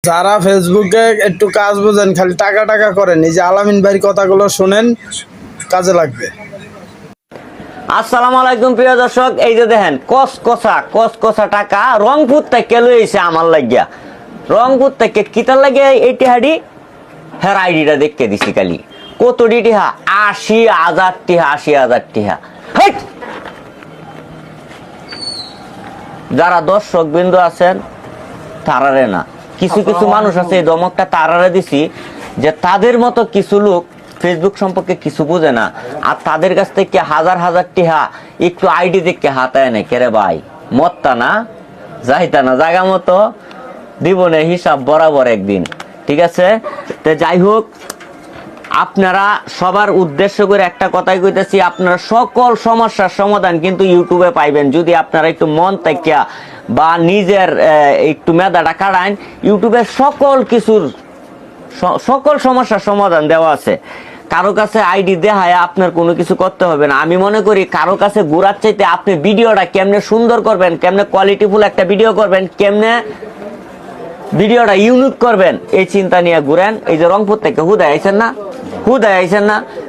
যারা ফেসবুকে একটু কাজ বোঝেন, খালি টাকা টাকা করেন, এই যে আলামিন ভাইয়ের কথাগুলো শোনেন, কাজে লাগবে। আসসালামু আলাইকুম প্রিয় দর্শক, এই যে দেখেন কসকসা টাকা রংপুর থেকে লইছে আমার লাগিয়া। রংপুর থেকে কিতার লাগে এইটি হাডি হ্যাঁ আইডিটা দেখতে দিছি কালি কত টিহা ৮০,০০০ টিহা ৮০,০০০ টিহা। যারা দর্শক বিন্দু আছেন তারারে না, কিছু কিছু মানুষ আছে এই দমকটা তারারে দিছি যে তাদের মতো কিছু লোক ফেসবুক সম্পর্কে কিছু বোঝে না, আর তাদের কাছ থেকে হাজার হাজার টিহা একটু আইডি দেখে হাতায় নেই। কেরে ভাই মত্তা না যাইতা না জায়গা মতো দিবনের হিসাব বরাবর একদিন, ঠিক আছে? তো যাই হোক, আপনারা সবার উদ্দেশ্য করে একটা কথাই কইতেছি, আপনারা সকল সমস্যার সমাধান কিন্তু ইউটিউবে পাইবেন যদি আপনারা একটু মন থেকে বা নিজের একটু মেধাটা কাড়ান। ইউটিউবে সকল সমস্যার সমাধান দেওয়া আছে। কারো কাছে আইডি দেখায় আপনার কোনো কিছু করতে হবে না। আমি মনে করি কারো কাছে ঘুরার চাইতে আপনি ভিডিওটা কেমনে সুন্দর করবেন, কেমনে কোয়ালিটিফুল একটা ভিডিও করবেন, কেমনে ভিডিওটা ইউনিক করবেন, এই চিন্তা নিয়ে ঘুরেন। এই যে রংপুর থেকে হুদায় আইছেন না